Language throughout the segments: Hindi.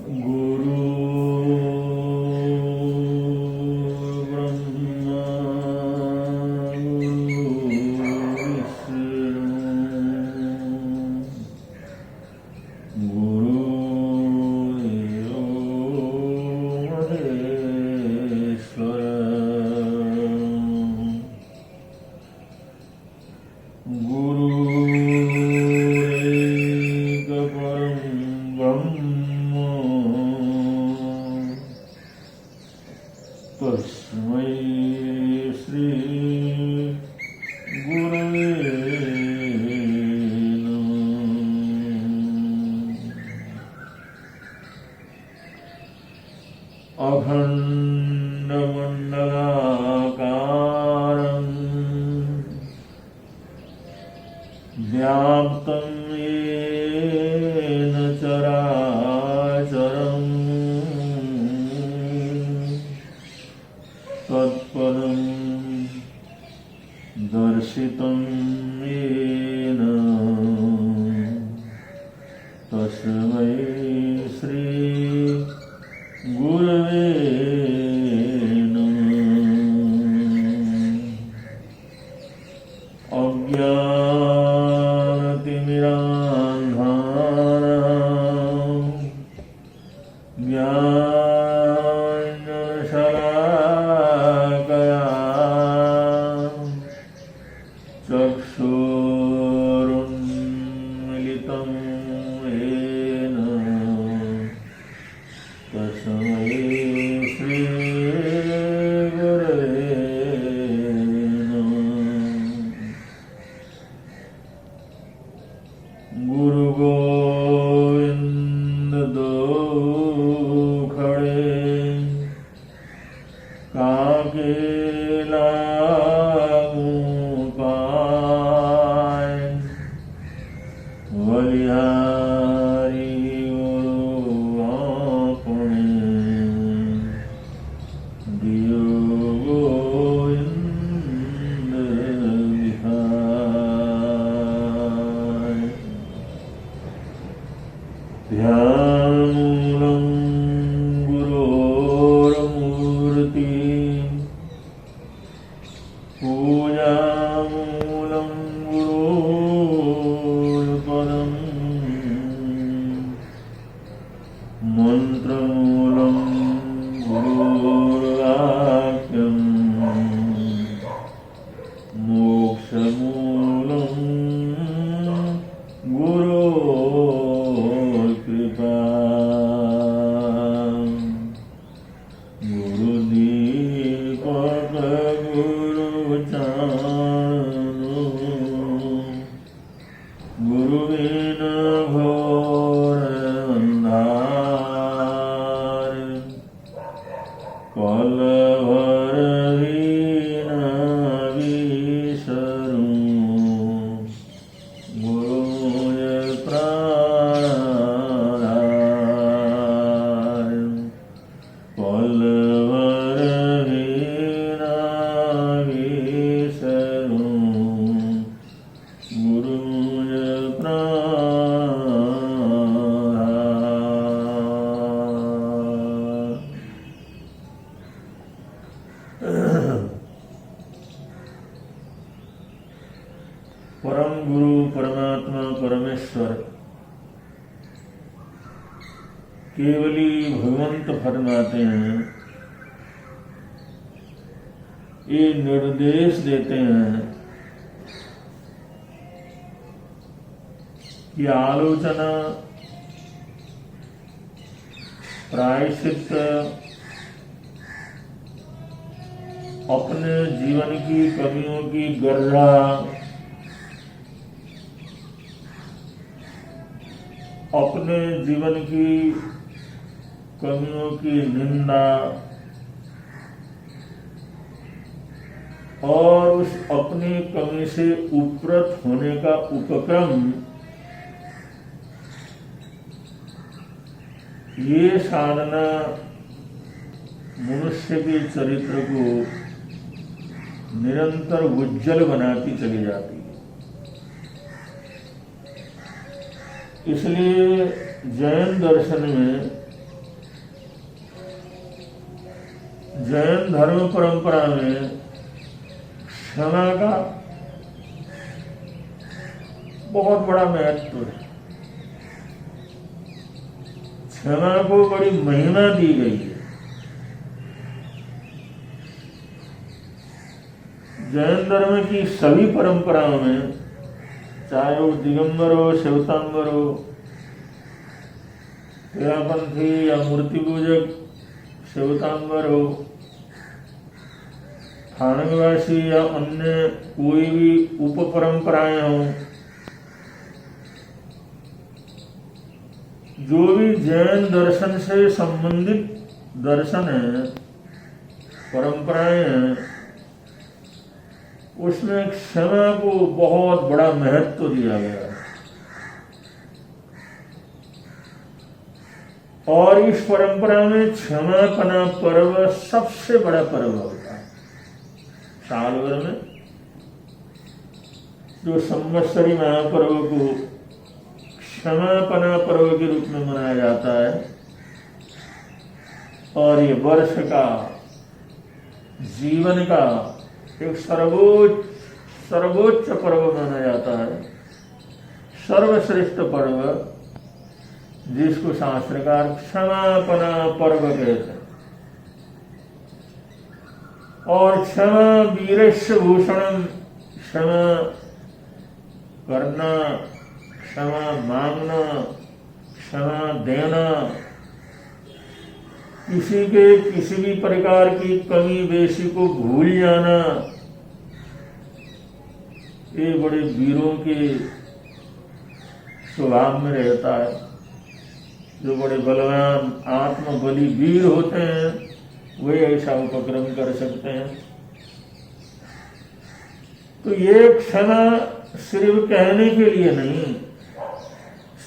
गुरु ब्रह्मा गुरु विष्णु गुरुदेवो महेश्वरः तस्मै श्री गुरवे नमः। अखण्डमण्डलाकारं व्याप्तं येन चराचरं तत्पदं दर्शितं येन तस्मै श्री गुरवे नमः। अज्ञानतिमिरान्धानां ज्ञानशलाकया चक्षुरुन्मीलितं येन तस्मै श्री गुरवे नमः। गुरु गोविंद दो खड़े काके लागू पाए बलिहारी गुरु आपने दियो गोविंद विहाय। ध्यानमूलं गुरोर्मूर्ति पूजामूलं गुरोर्पदं मन्त्रमूलं गुरोर्वाक्यं मोक्षमूलं गुरोर्कृपा। गुरुदीपक गुरुचारणो गुरुबिन घोर अंधार कलभर वीण विसरूं गुरुज प्राणधार कलभर वीण विसरूं गुरुज प्राणधार। परम गुरु परमात्मा परमेश्वर केवली भगवंत फरमाते हैं, ये निर्देश देते हैं कि आलोचना प्रायश्चित अपने जीवन की कमियों की गर्रा अपने जीवन की कमियों की निंदा और उस अपनी कमी से उपरत होने का उपक्रम, ये साधना मनुष्य के चरित्र को निरंतर उज्जवल बनाती चली जाती है। इसलिए जैन दर्शन में जैन धर्म परंपरा में क्षमा का बहुत बड़ा महत्व है। क्षमा को बड़ी महिमा दी गई है। जैन धर्म की सभी परंपराओं में, चाहे वो दिगंबर हो, श्वेतांबर हो, तेरापंथी या मूर्ति पूजक श्वेतांबर हो, थानकवासी या अन्य कोई भी उप परंपराएं हों, जो भी जैन दर्शन से संबंधित दर्शन है, परंपराएं हैं, उसमें क्षमा को बहुत बड़ा महत्व दिया गया है। और इस परंपरा में क्षमापना पर्व सबसे बड़ा पर्व होता है। साल भर में जो संवत्सरी महापर्व को क्षमापना पर्व के रूप में मनाया जाता है, और ये वर्ष का, जीवन का एक सर्वोच्च पर्व माना जाता है, सर्वश्रेष्ठ पर्व, जिसको शास्त्रकार क्षमापना पर्व कहते हैं। और क्षमा वीरस्य भूषणम, क्षमा करना, क्षमा मांगना, क्षमा देना, किसी के किसी भी प्रकार की कमी बेशी को भूल जाना, ये बड़े वीरों के स्वभाव में रहता है। जो बड़े बलवान आत्मबली वीर होते हैं, वे ऐसा उपक्रम कर सकते हैं। तो ये क्षमा सिर्फ कहने के लिए नहीं,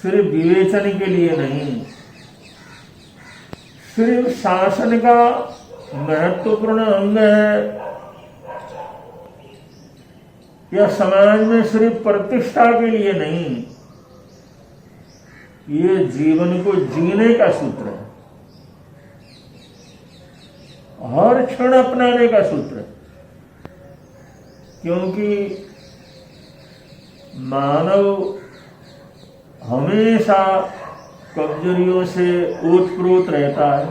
सिर्फ विवेचन के लिए नहीं, सिर्फ शासन का महत्वपूर्ण अंग है, या समाज में सिर्फ प्रतिष्ठा के लिए नहीं, ये जीवन को जीने का सूत्र है, हर क्षण अपनाने का सूत्र है। क्योंकि मानव हमेशा कमजोरियों से ओतप्रोत रहता है।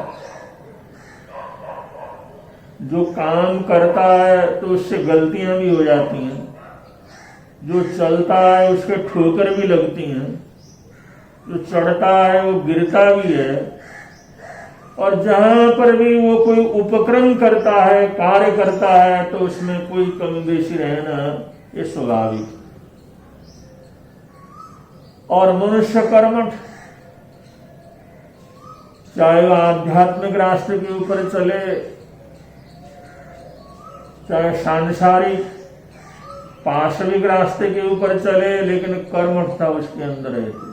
जो काम करता है तो उससे गलतियां भी हो जाती हैं, जो चलता है उसके ठोकर भी लगती हैं, जो चढ़ता है वो गिरता भी है, और जहां पर भी वो कोई उपक्रम करता है, कार्य करता है, तो उसमें कोई कमी बेशी रहना ये स्वाभाविक। और मनुष्य कर्मठ, चाहे वो आध्यात्मिक रास्ते के ऊपर चले, चाहे सांसारिक पाशविक रास्ते के ऊपर चले, लेकिन कर्मठता उसके अंदर रहती।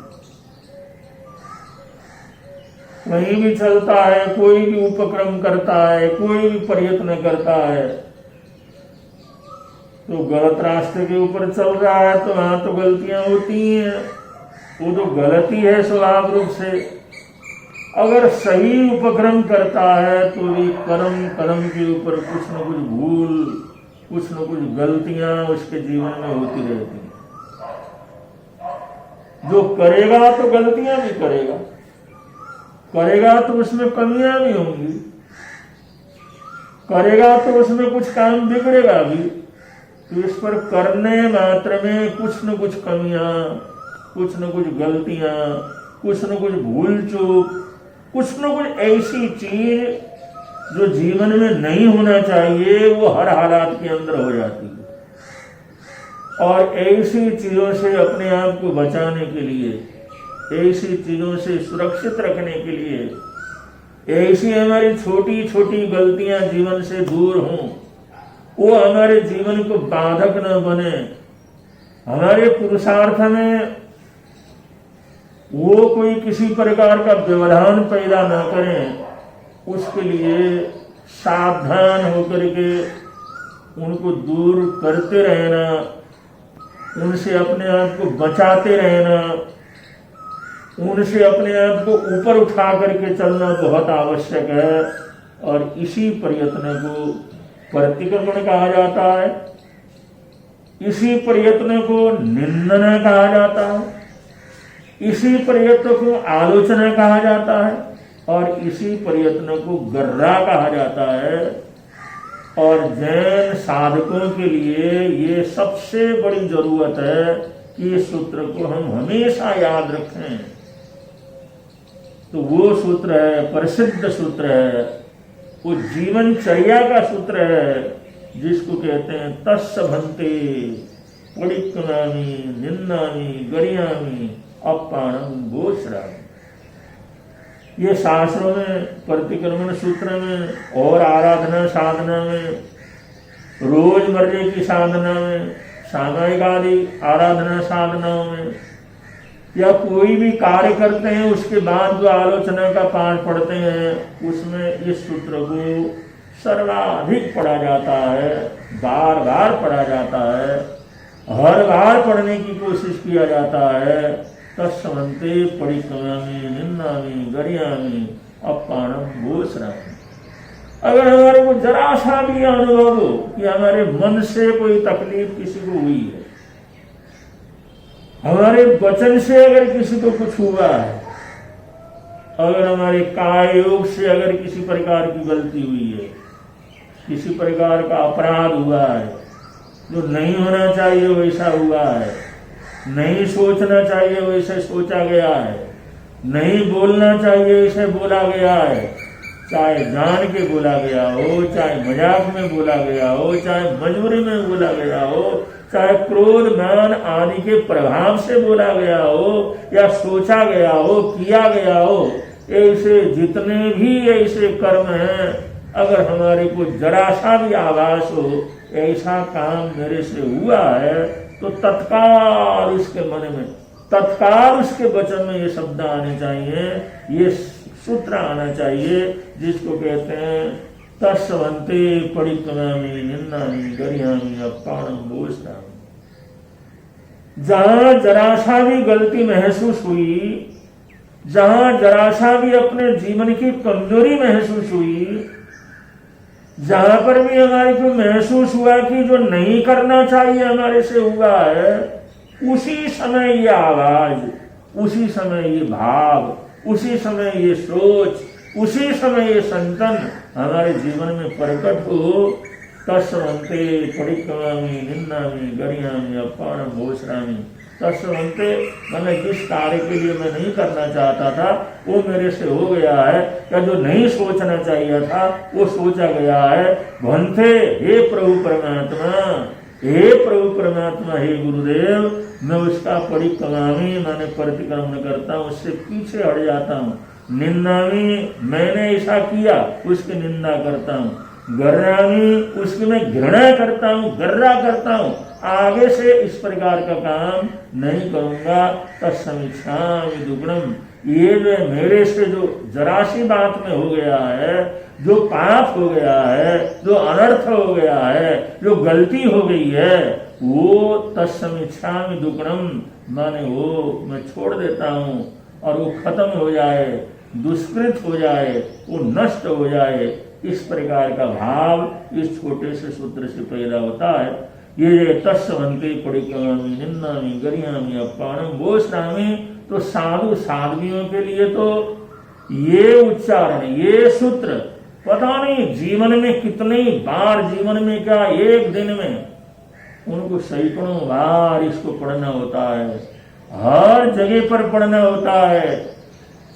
कहीं भी चलता है, कोई भी उपक्रम करता है, कोई भी प्रयत्न करता है, तो गलत रास्ते के ऊपर चल रहा है, तो वहां तो गलतियां होती हैं, वो तो गलती है स्वभाव रूप से। अगर सही उपक्रम करता है तो भी कर्म कर्म के ऊपर कुछ न कुछ भूल, कुछ न कुछ गलतियां उसके जीवन में होती रहती हैं। जो करेगा तो गलतियां भी करेगा, करेगा तो उसमें कमियां भी होंगी, करेगा तो उसमें कुछ काम बिगड़ेगा भी। तो इस पर करने मात्र में कुछ न कुछ कमियां, कुछ न कुछ गलतियां, कुछ न कुछ भूल चूक, कुछ न कुछ ऐसी चीज जो जीवन में नहीं होना चाहिए, वो हर हालात के अंदर हो जाती है। और ऐसी चीजों से अपने आप को बचाने के लिए, ऐसी चीजों से सुरक्षित रखने के लिए, ऐसी हमारी छोटी छोटी गलतियां जीवन से दूर हों, वो हमारे जीवन को बाधक न बने, हमारे पुरुषार्थ में वो कोई किसी प्रकार का व्यवधान पैदा न करें, उसके लिए सावधान होकर के उनको दूर करते रहना, उनसे अपने आप को बचाते रहना, उनसे अपने आप को ऊपर उठा करके चलना बहुत आवश्यक है। और इसी प्रयत्न को प्रतिक्रमण कहा जाता है, इसी प्रयत्न को निंदन कहा जाता है, इसी प्रयत्न को आलोचना कहा जाता है और इसी प्रयत्न को गर्रा कहा जाता है। और जैन साधकों के लिए ये सबसे बड़ी जरूरत है कि इस सूत्र को हम हमेशा याद रखें। तो वो सूत्र है, प्रसिद्ध सूत्र है, वो जीवनचर्या का सूत्र है, जिसको कहते हैं तस्य भन्ते परिक्रमामि निन्दामि गरियामि अपाणम भोश्रामि। ये शास्त्रों में, प्रतिक्रमण सूत्र में और आराधना साधना में, रोजमर्रे की साधना में, सामायिक आदि आराधना साधनाओं में, या कोई भी कार्य करते हैं उसके बाद जो आलोचना का पाठ पढ़ते हैं उसमें इस सूत्र को सर्वाधिक पढ़ा जाता है, बार बार पढ़ा जाता है, हर बार पढ़ने की कोशिश किया जाता है। तस्मन्ते परिक्रमामि निन्दामि गरियामि अपाणम भोश्रामि। अगर हमारे को जरा सा भी अनुभव हो कि हमारे मन से कोई तकलीफ किसी को हुई है, हमारे वचन से अगर किसी को कुछ हुआ है, अगर हमारे काय योग से अगर किसी प्रकार की गलती हुई है, किसी प्रकार का अपराध हुआ है, जो नहीं होना चाहिए वैसा हुआ है, नहीं सोचना चाहिए वैसे सोचा गया है, नहीं बोलना चाहिए वैसे बोला गया है, चाहे जान के बोला गया हो, चाहे मजाक में बोला गया हो, चाहे मजबूरी में बोला गया हो, चाहे क्रोध मान आदि के प्रभाव से बोला गया हो या सोचा गया हो, किया गया हो, ऐसे जितने भी ऐसे कर्म हैं, अगर हमारे को जरा सा भी आभास हो ऐसा काम मेरे से हुआ है, तो तत्काल उसके मन में, तत्काल उसके वचन में ये शब्द आने चाहिए, ये सूत्र आना चाहिए, जिसको कहते हैं तस्वन्ते परिक्रमामि निन्दामि गरियामि अपाणम भोश्रामि। जहां जरा सा भी गलती महसूस हुई, जहां जरा सा भी अपने जीवन की कमजोरी महसूस हुई, जहां पर भी हमारे को महसूस हुआ कि जो नहीं करना चाहिए हमारे से हुआ है, उसी समय ये आवाज, उसी समय ये भाव, उसी समय ये सोच, उसी समय ये संतन हमारे जीवन में प्रकट हो। तस्वन्ते परिक्रमामि निन्दामि गरियामि अपाणम भोश्रामि। तस्वन्ते मैंने जिस कार्य के लिए मैं नहीं करना चाहता था वो मेरे से हो गया है, या जो नहीं सोचना चाहिए था वो सोचा गया है। भन्ते, हे प्रभु परमात्मा, हे प्रभु परमात्मा, हे गुरुदेव, मैं उसका परिक्रमामि मैंने प्रतिक्रमण करता हूँ, उससे पीछे हट जाता हूँ। निन्दामि, मैंने ऐसा किया उसकी निंदा करता हूँ। गर्रामि, उसकी मैं घृणा करता हूँ, गर्रा करता हूँ, आगे से इस प्रकार का काम नहीं करूंगा। तत्समीक्षामि दुग्णम, ये जो मेरे से जो जरा सी बात में हो गया है, जो पाप हो गया है, जो अनर्थ हो गया है, जो गलती हो गई है, वो तत्समीक्षामि दुग्णम, माने वो मैं छोड़ देता हूँ और वो खत्म हो जाए, दुष्कृत हो जाए, वो नष्ट हो जाए। इस प्रकार का भाव इस छोटे से सूत्र से पैदा होता है। ये तस्वन्ते परिक्रमामि निन्दामि गरियामि अपाणम भोश्रामि, तो साधु साध्वियों के लिए तो ये उच्चारण, ये सूत्र पता नहीं जीवन में कितनी बार, जीवन में क्या एक दिन में उनको सैकड़ों बार इसको पढ़ना होता है, हर जगह पर पढ़ना होता है।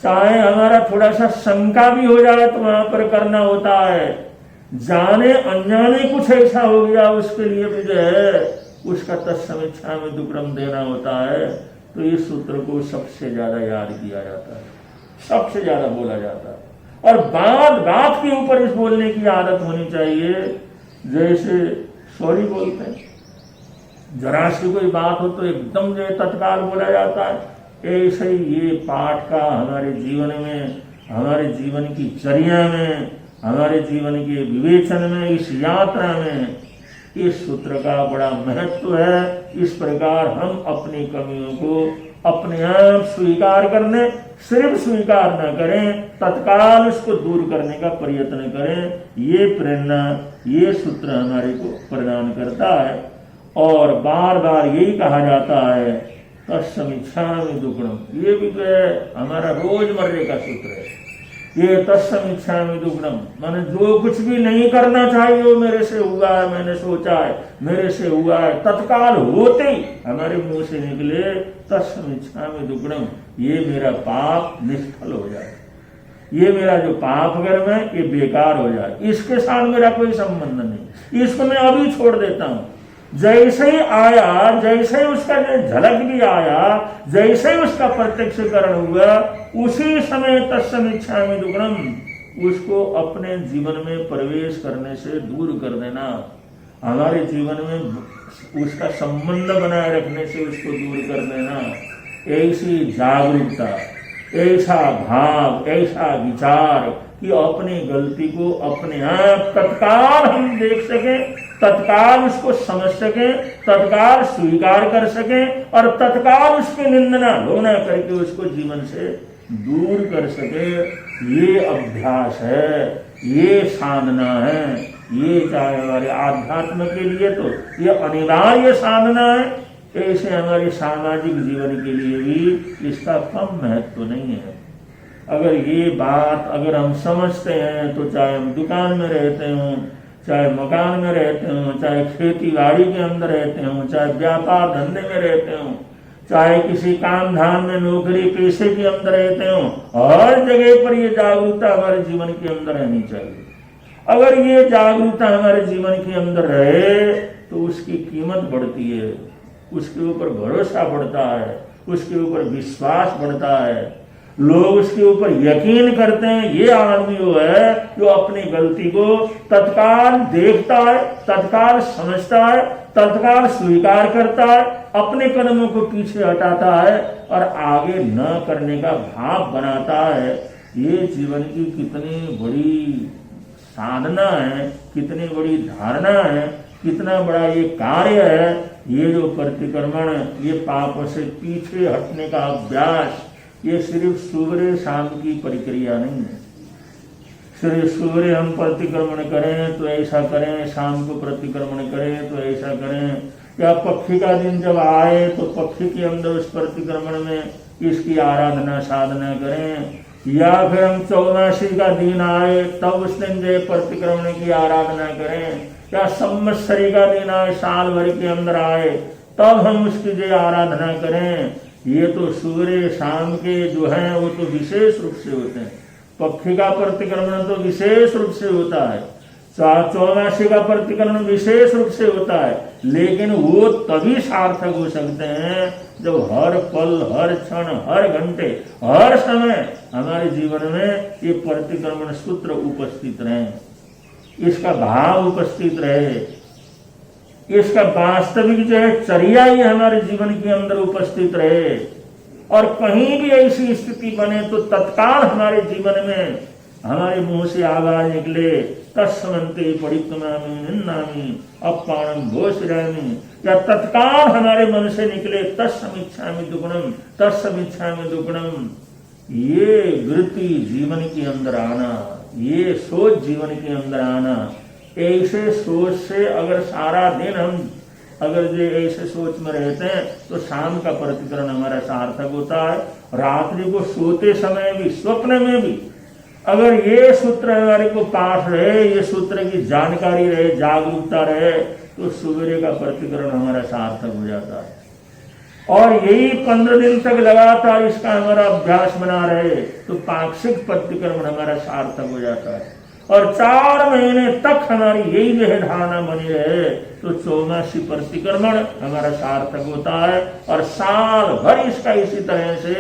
चाहे हमारा थोड़ा सा शंका भी हो जाए तो वहां पर करना होता है। जाने अनजाने कुछ ऐसा हो गया उसके लिए भी जो है उसका तत्समीक्षामि दुग्णम देना होता है। तो इस सूत्र को सबसे ज्यादा याद किया जाता है, सबसे ज्यादा बोला जाता है, और बात बात के ऊपर इस बोलने की आदत होनी चाहिए। जैसे सॉरी बोलते हैं, जरा सी कोई बात हो तो एकदम जो तत्काल बोला जाता है, ऐसे ही ये पाठ का हमारे जीवन में, हमारे जीवन की चर्या में, हमारे जीवन के विवेचन में, इस यात्रा में इस सूत्र का बड़ा महत्व है। इस प्रकार हम अपनी कमियों को अपने आप स्वीकार करने, सिर्फ स्वीकार न करें, तत्काल उसको दूर करने का प्रयत्न करें। ये प्रेरणा, ये सूत्र हमारे को प्रदान करता है। और बार बार यही कहा जाता है तत्समीक्षामि दुक्कडम। ये भी जो है हमारा रोजमर्रे का सूत्र है। ये तत्समीक्षामि दुक्कडम माने जो कुछ भी नहीं करना चाहिए वो मेरे से हुआ है, मैंने सोचा है, मेरे से हुआ है, तत्काल होते ही हमारे मुंह से निकले तत्समीक्षामि दुक्कडम, ये मेरा पाप निष्फल हो जाए, ये मेरा जो पाप कर्म है ये बेकार हो जाए, इसके साथ मेरा कोई संबंध नहीं, इसको मैं अभी छोड़ देता हूं। जैसे ही आया, जैसे ही उसका झलक भी आया, जैसे ही उसका प्रत्यक्षीकरण हुआ, उसी समय तत्समीक्षामि दुक्कडम, उसको अपने जीवन में प्रवेश करने से दूर कर देना, हमारे जीवन में उसका संबंध बनाए रखने से उसको दूर कर देना। ऐसी जागरूकता, ऐसा भाव, ऐसा विचार कि अपनी गलती को अपने आप तत्काल हम देख सकें, तत्काल उसको समझ सकें, तत्काल स्वीकार कर सकें और तत्काल उसकी निंदना लोना करके उसको जीवन से दूर कर सके। ये अभ्यास है, ये साधना है। ये चाहे हमारे आध्यात्म के लिए तो ये अनिवार्य साधना है, ऐसे हमारे सामाजिक जीवन के लिए भी इसका कम महत्व नहीं है। अगर ये बात अगर हम समझते हैं तो चाहे हम दुकान में रहते हों, चाहे मकान में रहते हों, चाहे खेती बाड़ी के अंदर रहते हों, चाहे व्यापार धंधे में रहते हों, चाहे किसी काम धाम में नौकरी पेशे के अंदर रहते हों, हर जगह पर ये जागरूकता हमारे जीवन के अंदर रहनी चाहिए। अगर ये जागरूकता हमारे जीवन के अंदर रहे तो उसकी कीमत बढ़ती है, उसके ऊपर भरोसा बढ़ता है, उसके ऊपर विश्वास बढ़ता है, लोग उसके ऊपर यकीन करते हैं ये आदमी वो है जो अपनी गलती को तत्काल देखता है, तत्काल समझता है, तत्काल स्वीकार करता है, अपने कदमों को पीछे हटाता है और आगे न करने का भाव बनाता है। ये जीवन की कितनी बड़ी साधना है, कितनी बड़ी धारणा है, कितना बड़ा ये कार्य है। ये जो प्रतिक्रमण, ये पाप से पीछे हटने का अभ्यास, ये सिर्फ सुबह शाम की प्रक्रिया नहीं है। सिर्फ सुबह हम प्रतिक्रमण करें तो ऐसा करें, शाम को प्रतिक्रमण करें तो ऐसा करें, या पक्षी का दिन जब आए तो पक्षी के अंदर उस प्रतिक्रमण में इसकी आराधना साधना करें, या फिर हम चौमासी का दिन आए तब उस दिन जो प्रतिक्रमण की आराधना करें, या संवत्सरी का दिन आए साल भर के अंदर आए तब हम उसकी जो आराधना करें। ये तो सूर्य शाम के जो हैं वो तो विशेष रूप से होते हैं, पक्षी का प्रतिक्रमण तो विशेष रूप से होता है, चौमासी का प्रतिक्रमण विशेष रूप से होता है, लेकिन वो तभी सार्थक हो सकते हैं जब हर पल, हर क्षण, हर घंटे, हर समय हमारे जीवन में ये प्रतिक्रमण सूत्र उपस्थित रहे, इसका भाव उपस्थित रहे, इसका वास्तविक जो है चर्या ही हमारे जीवन के अंदर उपस्थित रहे। और कहीं भी ऐसी स्थिति बने तो तत्काल हमारे जीवन में हमारे मुंह से आवाज निकले तस्मन्ते परिक्रमामि निन्दामि अपाणम घोषयामि, या तत्काल हमारे मन से निकले तत्समीक्षामि दुक्कडम, तत्समीक्षामि दुक्कडम। ये वृत्ति जीवन के अंदर आना, ये सोच जीवन के अंदर आना, ऐसे सोच से अगर सारा दिन हम अगर जो ऐसे सोच में रहते हैं तो शाम का प्रतिकरण हमारा सार्थक होता है। रात्रि को सोते समय भी, स्वप्न में भी अगर ये सूत्र हमारे को पाठ रहे, ये सूत्र की जानकारी रहे, जागरूकता रहे, तो सुबह का प्रतिकरण हमारा सार्थक हो जाता है। और यही 15 दिन तक लगातार इसका हमारा अभ्यास बना रहे तो पाक्षिक प्रतिक्रमण हमारा सार्थक हो जाता है। और 4 महीने तक हमारी यही जो है धारणा बनी रहे तो चौमासी प्रतिक्रमण हमारा सार्थक होता है। और साल भर इसका इसी तरह से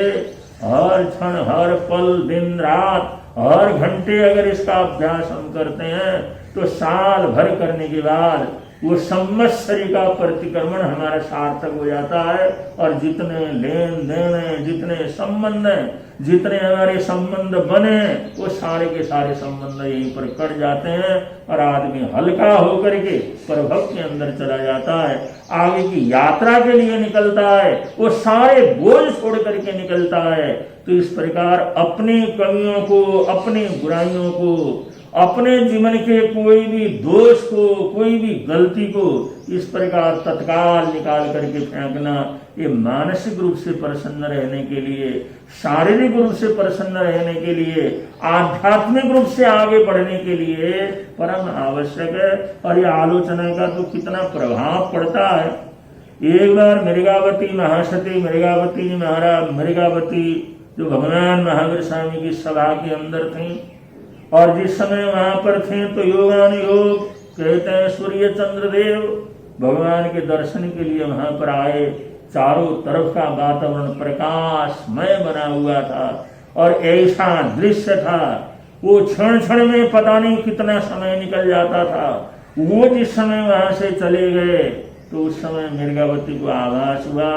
हर क्षण, हर पल, दिन रात, हर घंटे अगर इसका अभ्यास हम करते हैं तो साल भर करने के बाद वो संवत्सरी का प्रतिक्रमण हमारा सार्थक हो जाता है। और जितने लेन देन है, जितने संबंध है, जितने हमारे संबंध बने, वो सारे के सारे संबंध यहीं पर कट जाते हैं और आदमी हल्का होकर के प्रभव के अंदर चला जाता है। आगे की यात्रा के लिए निकलता है, वो सारे बोझ छोड़ करके निकलता है। तो इस प्रकार अपनी कमियों को, अपनी बुराइयों को, अपने जीवन के कोई भी दोष को, कोई भी गलती को इस प्रकार तत्काल निकाल करके फेंकना, ये मानसिक रूप से प्रसन्न रहने के लिए, शारीरिक रूप से प्रसन्न रहने के लिए, आध्यात्मिक रूप से आगे बढ़ने के लिए परम आवश्यक है। और ये आलोचना का तो कितना प्रभाव पड़ता है। एक बार मृगावती महासती, मृगावती जो भगवान महावीर स्वामी की सभा के अंदर थी, और जिस समय वहां पर थे तो योगानुयोग कहते हैं सूर्य चंद्रदेव भगवान के दर्शन के लिए वहां पर आए। चारों तरफ का वातावरण प्रकाशमय बना हुआ था और ऐसा दृश्य था, वो क्षण क्षण में पता नहीं कितना समय निकल जाता था। वो जिस समय वहां से चले गए तो उस समय मृगावती को आभास हुआ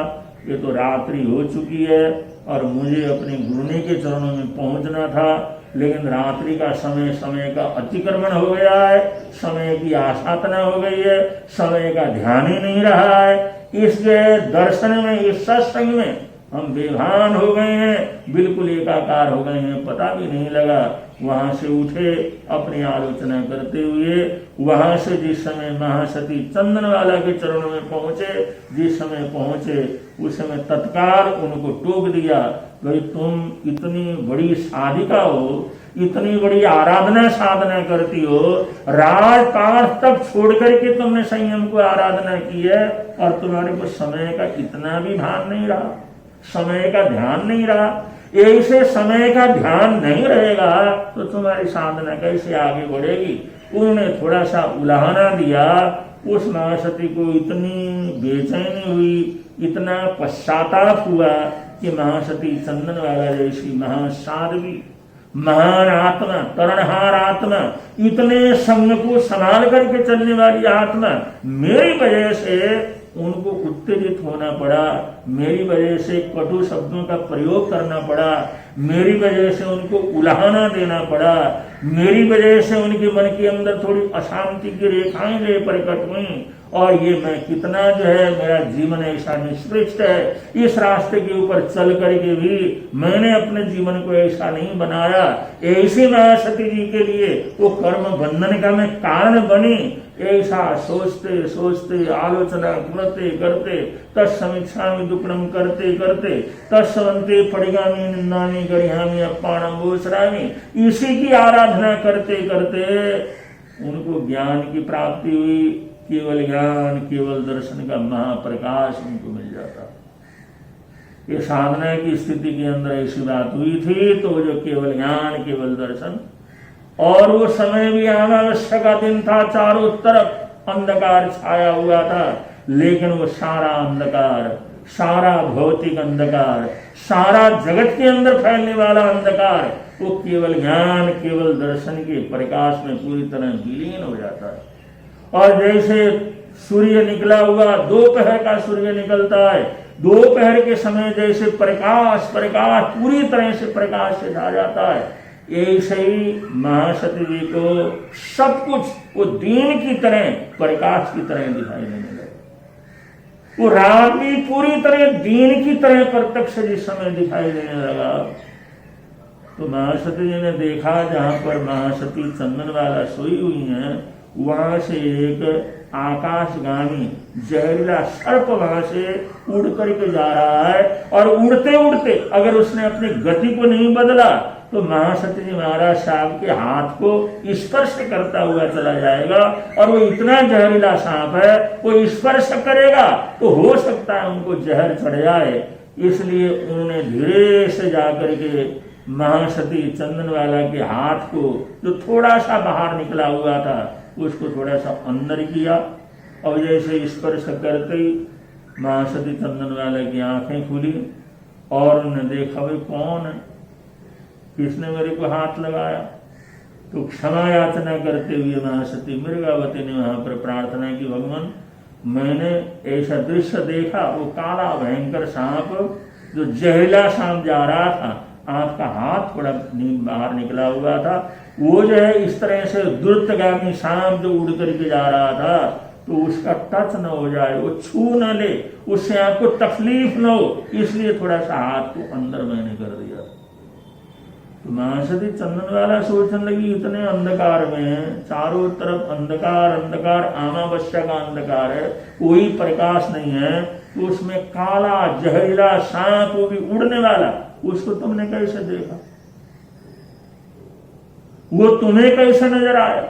ये तो रात्रि हो चुकी है और मुझे अपने गुरुने के चरणों में पहुंचना था, लेकिन रात्रि का समय का अतिक्रमण हो गया है, समय की आसाधना हो गई है, समय का ध्यान ही नहीं रहा है। इस दर्शन में, इस सत्संग में हम बेभान हो गए हैं, बिल्कुल एकाकार हो गए हैं, पता भी नहीं लगा। वहां से उठे अपनी आलोचना करते हुए, वहां से जिस समय महासती चंदनवाला के चरणों में पहुंचे, जिस समय पहुंचे उस समय तत्काल उनको टोक दिया, भाई तुम इतनी बड़ी साधिका हो, इतनी बड़ी आराधना साधना करती हो, राजपाठ तक छोड़ करके तुमने संयम को आराधना की है और तुम्हारे को समय का इतना भी भान नहीं रहा, समय का ध्यान नहीं रहा। ऐसे समय का ध्यान नहीं रहेगा तो तुम्हारी साधना कैसे आगे बढ़ेगी। उन्होंने थोड़ा सा उलाहना दिया, उस महासती को इतनी बेचैनी हुई, इतना पश्चाताप हुआ कि महासती चंदनवाला जैसी महासाध्वी, महान आत्मा, तरणहार आत्मा, इतने संग को संभाल करके चलने वाली आत्मा, मेरी वजह से उनको उत्तेजित होना पड़ा, मेरी वजह से कटु शब्दों का प्रयोग करना पड़ा, मेरी वजह से उनको उलाहना देना पड़ा, मेरी वजह से उनके मन के अंदर थोड़ी अशांति की रेखाएं ले प्रकट हुई। और ये मैं कितना जो है मेरा जीवन ऐसा निष्कृष्ट है, इस रास्ते के ऊपर चल करके भी मैंने अपने जीवन को ऐसा नहीं बनाया। ऐसी महासती जी के लिए वो कर्म बंधन का मैं कारण बनी। ऐसा सोचते सोचते, आलोचना करते करते, तत्समीक्षा में दुक्कड़म करते करते, तत्सवंते पड़िगामी निंदामी गरिहामी अप्पाणम बोसरामी, इसी की आराधना करते करते उनको ज्ञान की प्राप्ति हुई। केवल ज्ञान, केवल दर्शन का महाप्रकाश उनको मिल जाता। ये साधना की स्थिति के अंदर ऐसी बात हुई थी। तो जो केवल ज्ञान, केवल दर्शन, और वो समय भी अमावस्या का दिन था, चारों तरफ अंधकार छाया हुआ था, लेकिन वो सारा अंधकार, सारा भौतिक अंधकार, सारा जगत के अंदर फैलने वाला अंधकार, वो केवल ज्ञान, केवल दर्शन के प्रकाश में पूरी तरह विलीन हो जाता है। और जैसे सूर्य निकला हुआ, दोपहर का सूर्य निकलता है, दोपहर के समय जैसे प्रकाश पूरी तरह से प्रकाश से छा जाता है, ऐसे ही महासती जी को सब कुछ वो दिन की तरह, प्रकाश की तरह दिखाई देने लगा। वो रात भी पूरी तरह दिन की तरह प्रत्यक्ष जिस समय दिखाई देने लगा, तो महासती जी ने देखा जहां पर महासती चंदनवाला सोई हुई है, वहां से एक आकाशगामी जहरीला सर्प वहां से उड़ करके जा रहा है। और उड़ते उड़ते अगर उसने अपनी गति को नहीं बदला तो महासती जी महाराज साहब के हाथ को स्पर्श करता हुआ चला जाएगा। और वो इतना जहरीला सांप है, वो स्पर्श करेगा तो हो सकता है उनको जहर चढ़ जाए। इसलिए उन्होंने धीरे से जाकर के महासती चंदनवाला के हाथ को, जो थोड़ा सा बाहर निकला हुआ था, उसको थोड़ा सा अंदर किया। और जैसे स्पर्श करते ही महासती चंदनवाला की आंखें खुली और उन्होंने देखा भाई कौन है, किसने मेरे को हाथ लगाया। तो क्षमा याचना करते हुए महासती मृगावती ने वहां पर प्रार्थना की, भगवान मैंने ऐसा दृश्य देखा, वो काला भयंकर सांप जो जहरीला सांप जा रहा था, आंख का हाथ थोड़ा बाहर निकला हुआ था, वो जो है इस तरह से द्रुतगामी सांप जो उड़ करके जा रहा था, तो उसका टच न हो जाए, वो छू न ले, उससे आपको तकलीफ न हो, इसलिए थोड़ा सा हाथ को अंदर मैंने कर दिया। तो महासती चंदनवाला सोचने लगी इतने अंधकार में, चारों तरफ अंधकार अंधकार, अमावस्या का अंधकार है, कोई प्रकाश नहीं है, तो उसमें काला जहरीला सांप, वो भी उड़ने वाला, उसको तुमने कैसे देखा? वो तुम्हें कैसे नजर आया?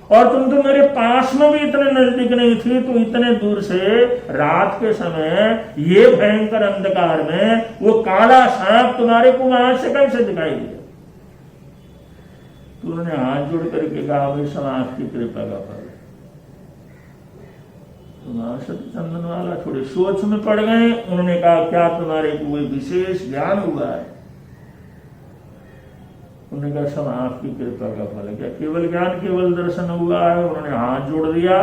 और तुम तो मेरे पास में भी इतने नजदीक नहीं थी, तो इतने दूर से रात के समय ये भयंकर अंधकार में वो काला सांप तुम्हारे को वहां से कैसे दिखाई दिया? तो उन्होंने हाथ जोड़ करके कहा, भाई समाज की कृपा का फल। तो महासती चंदनवाला थोड़े सोच में पड़ गए। उन्होंने कहा, क्या तुम्हारे को कोई विशेष ज्ञान हुआ है? उन्होंने कहा, सब आपकी कृपा का फल है। क्या केवल ज्ञान, केवल दर्शन हुआ है? उन्होंने हाथ जोड़ दिया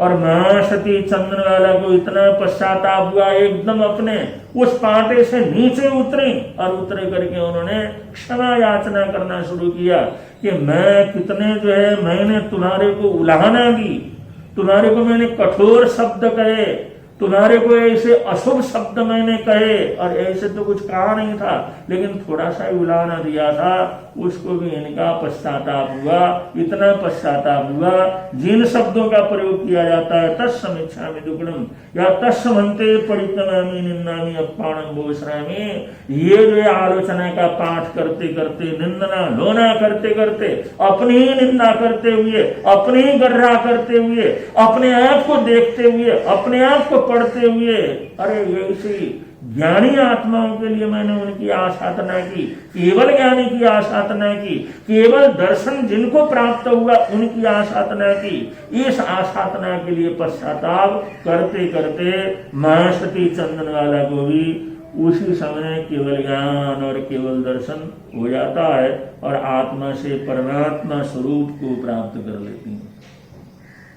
और महासती चंदनवाला को इतना पश्चाताप हुआ, एकदम अपने उस पाटे से नीचे उतरे और उतरे करके उन्होंने क्षमा याचना करना शुरू किया कि मैं कितने जो है मैंने तुम्हारे को उलाहना दी, तुम्हारे को मैंने कठोर शब्द कहे, तुम्हारे को ऐसे अशुभ शब्द मैंने कहे, और ऐसे तो कुछ कहा नहीं था, लेकिन थोड़ा सा उलाहना दिया था, उसको भी इनका पश्चाताप हुआ। इतना पश्चाताप हुआ, जिन शब्दों का प्रयोग किया जाता है तत्समीक्षामि दुग्धम या तत्समन्ते परितमामि निन्दामि अपमानम भूषणामि, ये जो आलोचना का पाठ करते करते, निंदना लोना करते करते, अपनी ही निंदा करते हुए, अपनी ही गर्रा करते हुए, अपने आप को देखते हुए, अपने आप को पढ़ते हुए, अरे ऐसी ज्ञानी आत्माओं के लिए मैंने उनकी आसाधना की, केवल ज्ञानी की आसाधना की, केवल दर्शन जिनको प्राप्त हुआ उनकी आसाधना की। इस आसाधना के लिए पश्चाताप करते करते महासती चंदनवाला को भी उसी समय केवल ज्ञान और केवल दर्शन हो जाता है और आत्मा से परमात्मा स्वरूप को प्राप्त कर लेती है।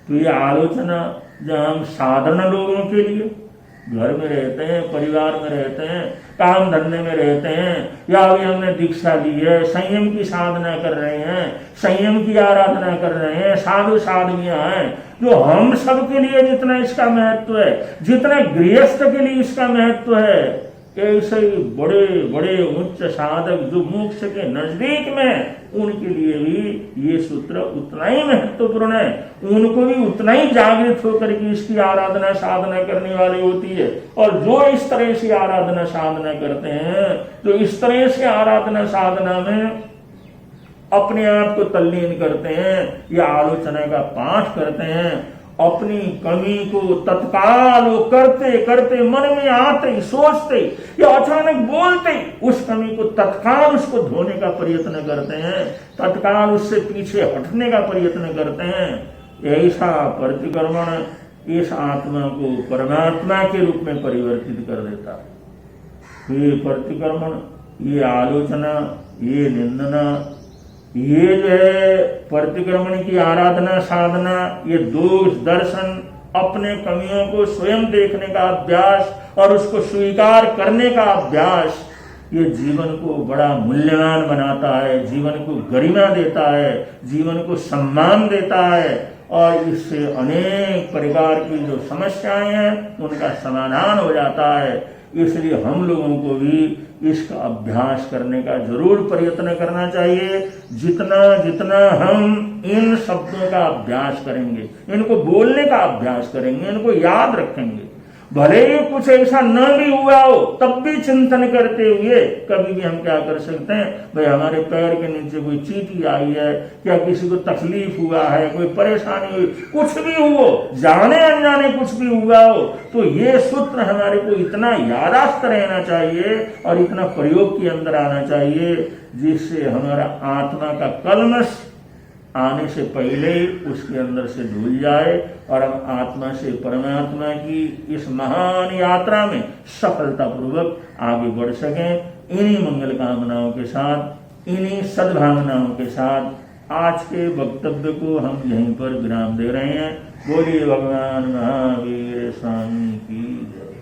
तो ये आलोचना जहाँ हम साधारण लोगों के लिए घर में रहते हैं, परिवार में रहते हैं, काम धंधे में रहते हैं, या अभी हमने दीक्षा ली है, संयम की साधना कर रहे हैं, संयम की आराधना कर रहे हैं, साधु साधवियां हैं, जो हम सब के लिए जितना इसका महत्व है, जितना गृहस्थ के लिए इसका महत्व है, ऐसे ही बड़े बड़े उच्च साधक जो मोक्ष के नजदीक में, उनके लिए भी ये सूत्र उतना ही महत्वपूर्ण है। उनको भी उतना ही जागृत होकर के इसकी आराधना साधना करने वाली होती है। और जो इस तरह से आराधना साधना करते हैं, जो इस तरह से आराधना साधना में अपने आप को तल्लीन करते हैं, या आलोचना का पाठ करते हैं, अपनी कमी को तत्काल वो करते करते मन में आते सोचते या अचानक बोलते उस कमी को तत्काल उसको धोने का प्रयत्न करते हैं, तत्काल उससे पीछे हटने का प्रयत्न करते हैं। ऐसा प्रतिक्रमण इस आत्मा को परमात्मा के रूप में परिवर्तित कर देता है। ये प्रतिक्रमण, ये आलोचना, ये निंदना, ये जो है प्रतिक्रमण की आराधना साधना, ये दोष दर्शन, अपने कमियों को स्वयं देखने का अभ्यास और उसको स्वीकार करने का अभ्यास, ये जीवन को बड़ा मूल्यवान बनाता है, जीवन को गरिमा देता है, जीवन को सम्मान देता है, और इससे अनेक प्रकार की जो समस्याएं हैं उनका समाधान हो जाता है। इसलिए हम लोगों को भी इसका अभ्यास करने का जरूर प्रयत्न करना चाहिए। जितना जितना हम इन शब्दों का अभ्यास करेंगे, इनको बोलने का अभ्यास करेंगे, इनको याद रखेंगे, भले ही कुछ ऐसा न भी हुआ हो तब भी चिंतन करते हुए कभी भी हम क्या कर सकते हैं, भाई हमारे पैर के नीचे कोई चींटी आई है, क्या किसी को तकलीफ हुआ है, कोई परेशानी हुई, कुछ भी हो, जाने अनजाने कुछ भी हुआ हो, तो ये सूत्र हमारे को इतना यादाश्त रहना चाहिए और इतना प्रयोग के अंदर आना चाहिए, जिससे हमारा आत्मा का कलमश आने से पहले उसके अंदर से धुल जाए और हम आत्मा से परमात्मा की इस महान यात्रा में सफलतापूर्वक आगे बढ़ सकें। इन्हीं मंगल कामनाओं के साथ, इन्हीं सद्भावनाओं के साथ आज के वक्तव्य को हम यहीं पर विराम दे रहे हैं। बोलिए भगवान महावीर स्वामी की जय।